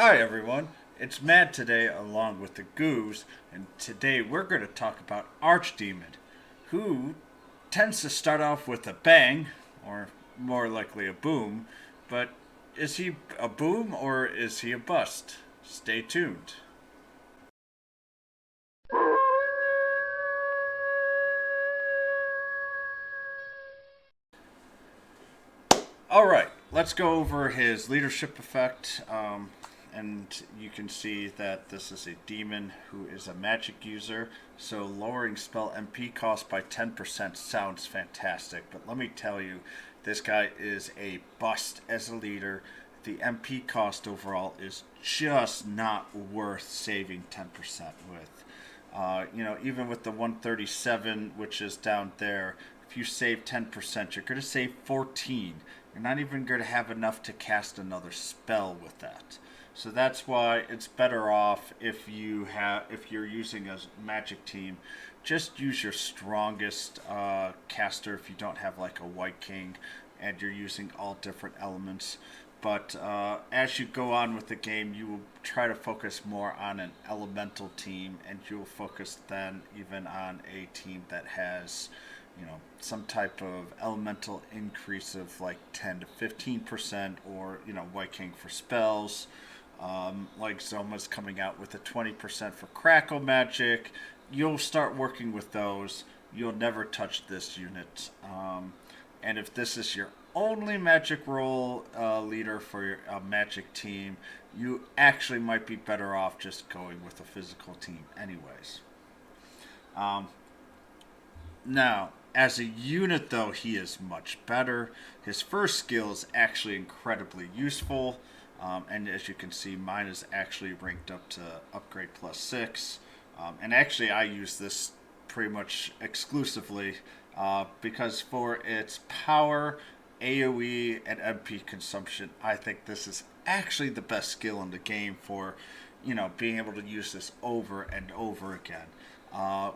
Hi everyone, it's Matt today along with the Goose, and today we're going to talk about Archdemon, who tends to start off with a bang, or more likely a boom, but is he a boom or is he a bust? Stay tuned. Alright, let's go over his leadership effect. And you can see that this is a demon who is a magic user, so lowering spell MP cost by 10% sounds fantastic, but let me tell you, this guy is a bust as a leader. The MP cost overall is just not worth saving 10% with. Even with the 137, which is down there, if you save 10%, you're going to save 14. You're not even going to have enough to cast another spell with that. So that's why it's better off if you're using a magic team, just use your strongest caster if you don't have like a White King and you're using all different elements. But as you go on with the game, you will try to focus more on an elemental team, and you'll focus then even on a team that has, some type of elemental increase of like 10 to 15%, or White King for spells. Like Zoma's coming out with a 20% for Crackle Magic. You'll start working with those. You'll never touch this unit. And if this is your only magic role leader for your magic team, you actually might be better off just going with a physical team, anyways. Um, Now, as a unit, though, he is much better. His first skill is actually incredibly useful. And as you can see, mine is actually ranked up to upgrade +6. And actually, I use this pretty much exclusively because for its power, AoE, and MP consumption, I think this is actually the best skill in the game for, being able to use this over and over again.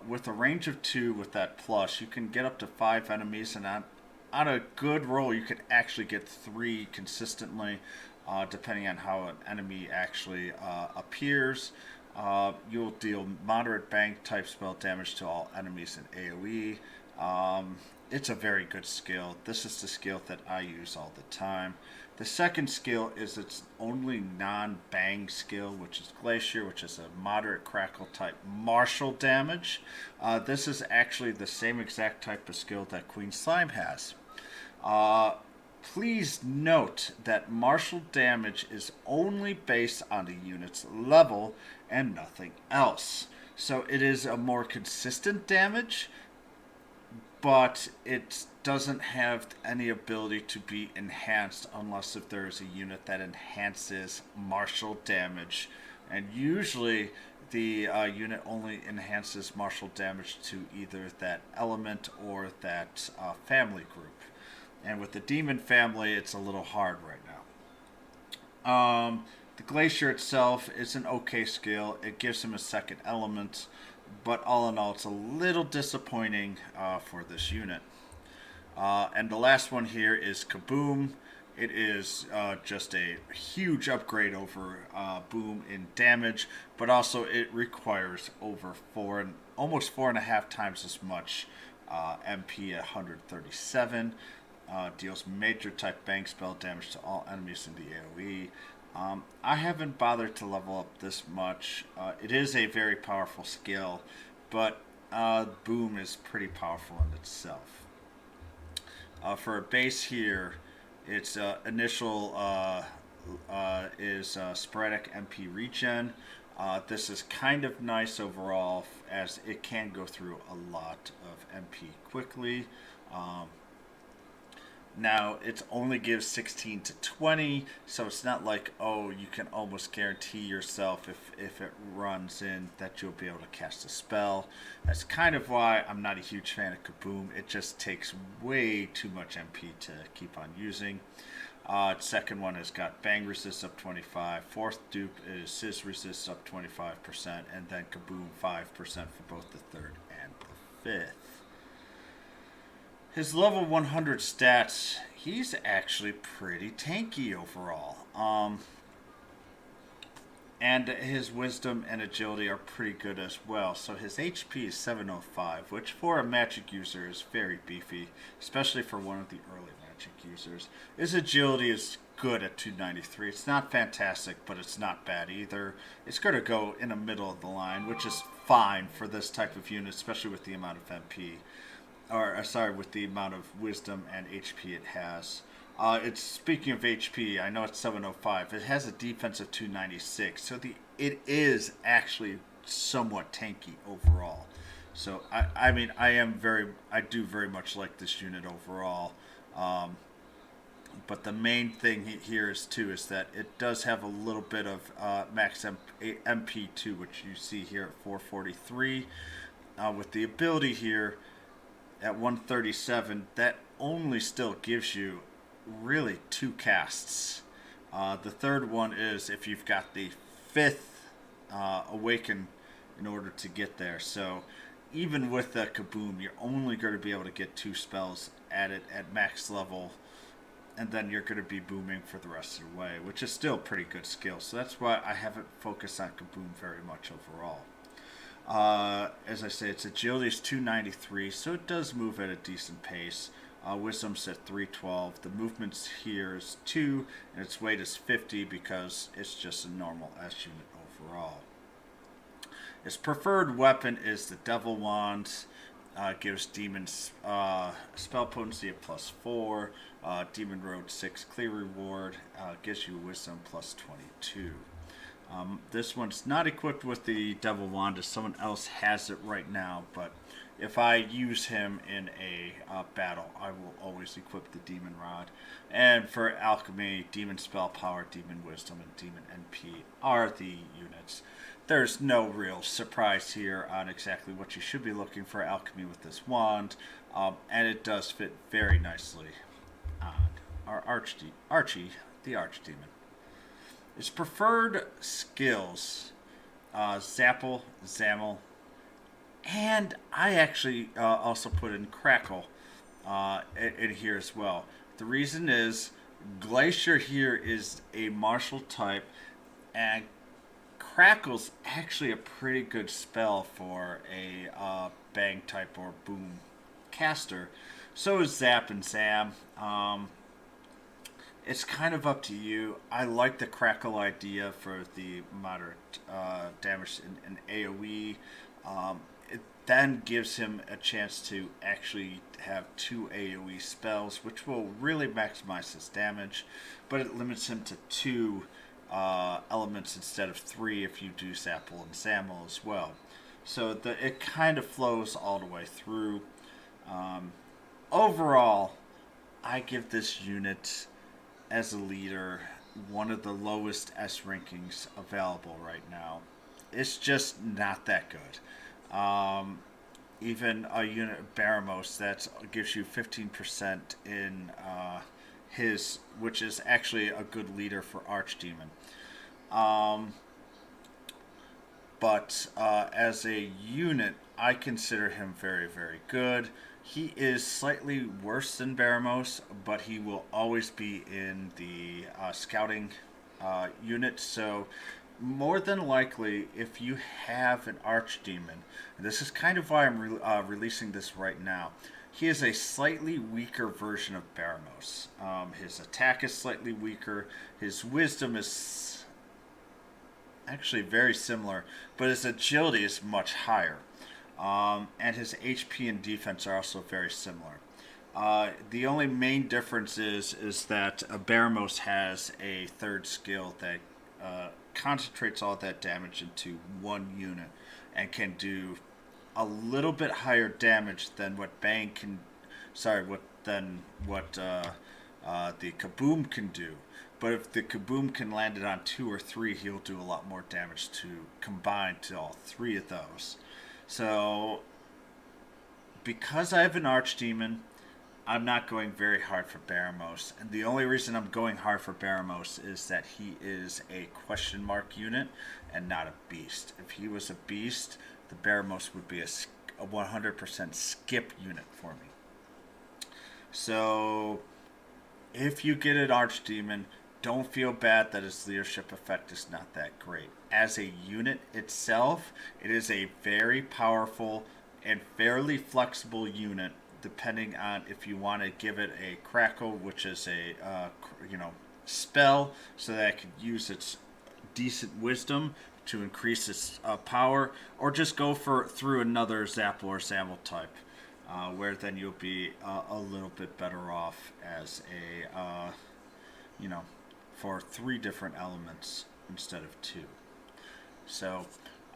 With a range of 2 with that plus, you can get up to 5 enemies, and on a good roll, you could actually get 3 consistently, depending on how an enemy actually appears. You'll deal moderate bang type spell damage to all enemies in AoE. It's a very good skill. This is the skill that I use all the time. The second skill is its only non-bang skill, which is Glacier, which is a moderate crackle type martial damage. This is actually the same exact type of skill that Queen Slime has. Uh, Please note that martial damage is only based on the unit's level and nothing else. So it is a more consistent damage, but it doesn't have any ability to be enhanced unless if there is a unit that enhances martial damage. And usually the unit only enhances martial damage to either that element or that family group. And with the demon family, it's a little hard right now. The Glacier itself is an okay skill. It gives him a second element, but all in all, it's a little disappointing for this unit. And the last one here is Kaboom. It is just a huge upgrade over Boom in damage, but also it requires over almost 4.5 times as much MP at 137. Deals major type bang spell damage to all enemies in the AoE. I haven't bothered to level up this much. It is a very powerful skill, but Boom is pretty powerful in itself. For a base here, its initial is sporadic MP regen. This is kind of nice overall, as it can go through a lot of MP quickly. Now, it only gives 16 to 20, so it's not like, oh, you can almost guarantee yourself if it runs in that you'll be able to cast a spell. That's kind of why I'm not a huge fan of Kaboom. It just takes way too much MP to keep on using. Second one has got Bang Resist up 25. Fourth dupe is Sizz Resist up 25%, and then Kaboom 5% for both the third and the fifth. His level 100 stats, he's actually pretty tanky overall. And his wisdom and agility are pretty good as well. So his HP is 705, which for a magic user is very beefy, especially for one of the early magic users. His agility is good at 293. It's not fantastic, but it's not bad either. It's going to go in the middle of the line, which is fine for this type of unit, especially with the amount of MP. With the amount of wisdom and HP it has. It's speaking of HP, I know it's 705. It has a defense of 296, so it is actually somewhat tanky overall. So I mean I do very much like this unit overall. But the main thing here is that it does have a little bit of max MP2, which you see here at 443. With the ability here at 137, that only still gives you really 2 casts. The third one is if you've got the 5th awaken in order to get there. So even with the kaboom, you're only going to be able to get 2 spells at it at max level, and then you're going to be booming for the rest of the way, which is still pretty good skill. So that's why I haven't focused on kaboom very much overall. As I say, its agility is 293, so it does move at a decent pace. Wisdom's at 312. The movement here is 2, and its weight is 50 because it's just a normal S unit overall. Its preferred weapon is the Devil Wand. Gives demons spell potency at +4. Demon Road 6 clear reward. Gives you wisdom +22. This one's not equipped with the Devil Wand, as someone else has it right now, but if I use him in a battle, I will always equip the Demon Rod. And for Alchemy, Demon Spell Power, Demon Wisdom, and Demon NP are the units. There's no real surprise here on exactly what you should be looking for Alchemy with this wand, and it does fit very nicely on our Archie, the Archdemon. Its preferred skills, Zapple, Zammel, and I actually also put in Crackle in here as well. The reason is Glacier here is a martial type, and Crackle's actually a pretty good spell for a bang type or boom caster. So is Zap and Zam. It's kind of up to you. I like the Crackle idea for the moderate damage in AoE. It then gives him a chance to actually have 2 AoE spells, which will really maximize his damage, but it limits him to 2 elements instead of 3 if you do Zapple and Zammel as well. So it kind of flows all the way through. Overall, I give this unit as a leader one of the lowest S rankings available right now. It's just not that good. Even a unit Baramos that gives you 15% in his, which is actually a good leader for Archdemon. But as a unit, I consider him very, very good. He is slightly worse than Baramos, but he will always be in the scouting unit. So more than likely, if you have an Archdemon, and this is kind of why I'm releasing this right now, he is a slightly weaker version of Baramos. His attack is slightly weaker. His wisdom is actually very similar, but his agility is much higher. And his HP and defense are also very similar. The only main difference is that Baramos has a third skill that concentrates all that damage into one unit and can do a little bit higher damage than what the Kaboom can do. But if the Kaboom can land it on 2 or 3, he'll do a lot more damage to combine to all 3 of those. So, because I have an Archdemon, I'm not going very hard for Baramos. And the only reason I'm going hard for Baramos is that he is a question mark unit and not a beast. If he was a beast, the Baramos would be a 100% skip unit for me. So, if you get an Archdemon, don't feel bad that its leadership effect is not that great. As a unit itself, it is a very powerful and fairly flexible unit, depending on if you want to give it a crackle, which is a spell, so that it could use its decent wisdom to increase its power, or just go through another Zapple or Zamble type, where then you'll be a little bit better off as a for 3 different elements instead of 2. So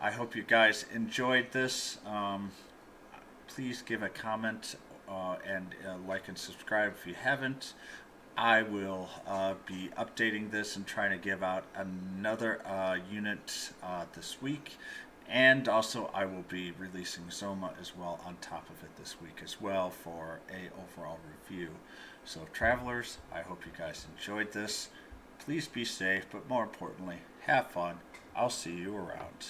I hope you guys enjoyed this. Please give a comment and like and subscribe if you haven't. I will be updating this and trying to give out another unit this week. And also I will be releasing Zoma as well on top of it this week as well for a overall review. So travelers, I hope you guys enjoyed this. Please be safe, but more importantly, have fun. I'll see you around.